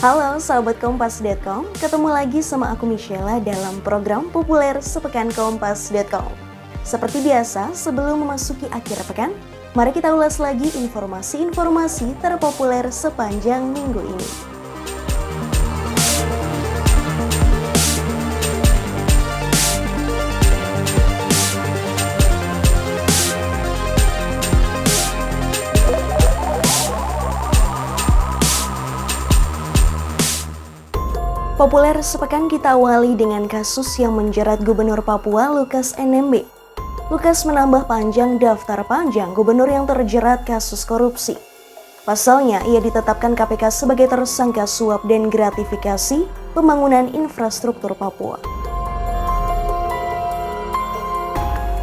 Halo sahabat Kompas.com, ketemu lagi sama aku Michela dalam program populer sepekan Kompas.com. Seperti biasa, sebelum memasuki akhir pekan, mari kita ulas lagi informasi-informasi terpopuler sepanjang minggu ini. Populer sepekan kita awali dengan kasus yang menjerat Gubernur Papua Lukas NMB. Lukas menambah panjang daftar panjang gubernur yang terjerat kasus korupsi. Pasalnya, ia ditetapkan KPK sebagai tersangka suap dan gratifikasi pembangunan infrastruktur Papua.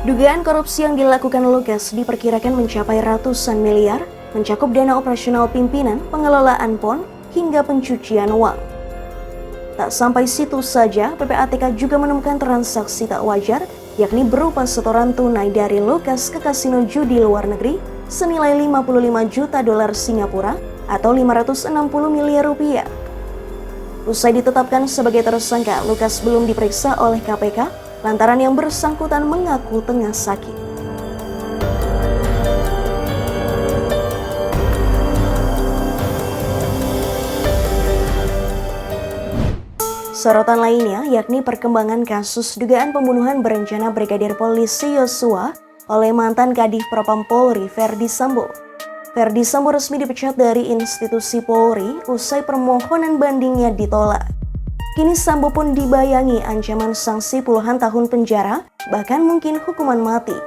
Dugaan korupsi yang dilakukan Lukas diperkirakan mencapai ratusan miliar, mencakup dana operasional pimpinan, pengelolaan PON, hingga pencucian uang. Tak sampai situ saja, PPATK juga menemukan transaksi tak wajar, yakni berupa setoran tunai dari Lukas ke kasino judi luar negeri senilai 55 juta dolar Singapura atau 560 miliar rupiah. Usai ditetapkan sebagai tersangka, Lukas belum diperiksa oleh KPK lantaran yang bersangkutan mengaku tengah sakit. Sorotan lainnya yakni perkembangan kasus dugaan pembunuhan berencana Brigadir Polisi Yosua oleh mantan Kadif Propam Polri Verdi Sambo. Verdi Sambo resmi dipecat dari institusi Polri usai permohonan bandingnya ditolak. Kini Sambo pun dibayangi ancaman sanksi puluhan tahun penjara, bahkan mungkin hukuman mati.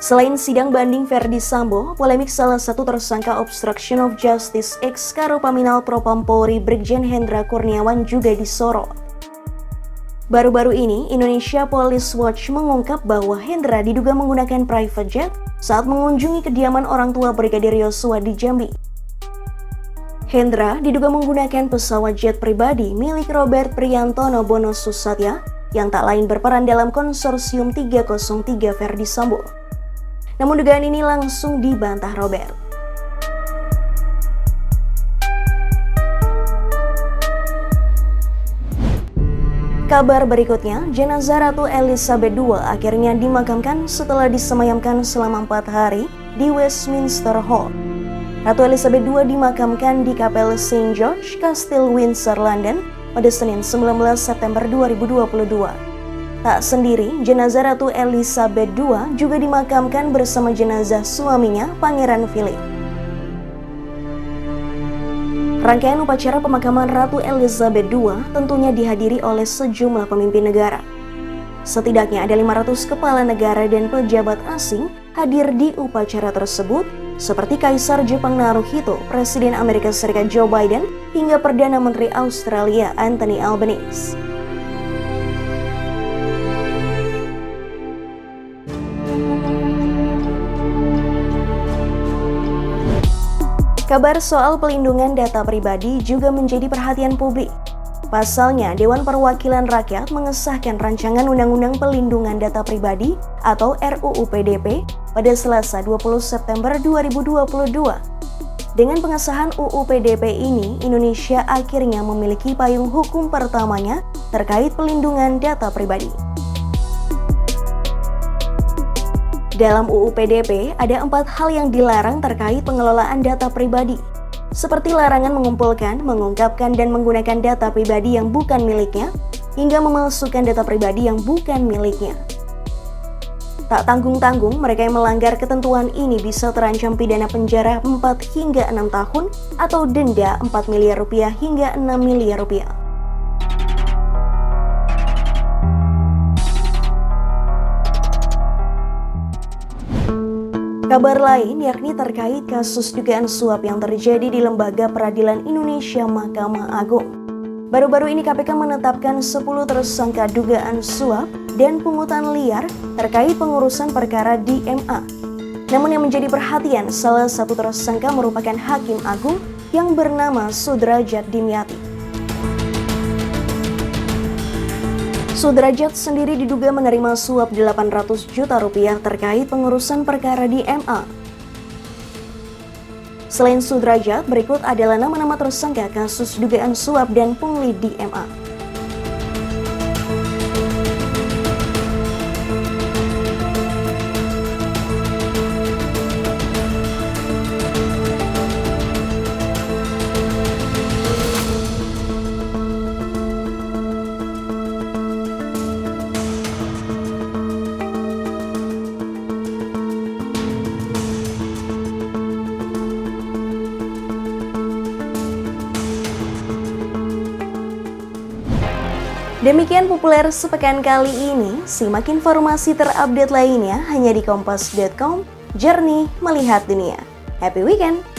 Selain sidang banding Verdi Sambo, polemik salah satu tersangka obstruction of justice ex Karopaminal Propam Polri Brigjen Hendra Kurniawan juga disorot. Baru-baru ini, Indonesia Police Watch mengungkap bahwa Hendra diduga menggunakan private jet saat mengunjungi kediaman orang tua Brigadir Yosua di Jambi. Hendra diduga menggunakan pesawat jet pribadi milik Robert Priyantono Bono Susatya yang tak lain berperan dalam konsorsium 303 Verdi Sambo. Namun dugaan ini langsung dibantah Robert. Kabar berikutnya, jenazah Ratu Elizabeth II akhirnya dimakamkan setelah disemayamkan selama 4 hari di Westminster Hall. Ratu Elizabeth II dimakamkan di Kapel St. George, Kastil Windsor, London pada Senin 19 September 2022. Tak sendiri, jenazah Ratu Elizabeth II juga dimakamkan bersama jenazah suaminya, Pangeran Philip. Rangkaian upacara pemakaman Ratu Elizabeth II tentunya dihadiri oleh sejumlah pemimpin negara. Setidaknya ada 500 kepala negara dan pejabat asing hadir di upacara tersebut, seperti Kaisar Jepang Naruhito, Presiden Amerika Serikat Joe Biden, hingga Perdana Menteri Australia Anthony Albanese. Kabar soal pelindungan data pribadi juga menjadi perhatian publik. Pasalnya, Dewan Perwakilan Rakyat mengesahkan rancangan Undang-Undang Pelindungan Data Pribadi atau RUU PDP pada Selasa 20 September 2022. Dengan pengesahan UU PDP ini, Indonesia akhirnya memiliki payung hukum pertamanya terkait pelindungan data pribadi. Dalam UU PDP, ada 4 hal yang dilarang terkait pengelolaan data pribadi, seperti larangan mengumpulkan, mengungkapkan, dan menggunakan data pribadi yang bukan miliknya, hingga memalsukan data pribadi yang bukan miliknya. Tak tanggung-tanggung, mereka yang melanggar ketentuan ini bisa terancam pidana penjara 4 hingga 6 tahun atau denda 4 miliar rupiah hingga 6 miliar rupiah. Kabar lain yakni terkait kasus dugaan suap yang terjadi di Lembaga Peradilan Indonesia Mahkamah Agung. Baru-baru ini KPK menetapkan 10 tersangka dugaan suap dan pungutan liar terkait pengurusan perkara di MA. Namun yang menjadi perhatian, salah satu tersangka merupakan Hakim Agung yang bernama Sudrajat Dimyati. Sudrajat sendiri diduga menerima suap 800 juta rupiah terkait pengurusan perkara di MA. Selain Sudrajat, berikut adalah nama-nama tersangka kasus dugaan suap dan pungli di MA. Demikian populer sepekan kali ini, simak informasi terupdate lainnya hanya di kompas.com, Jernih Melihat Dunia. Happy Weekend!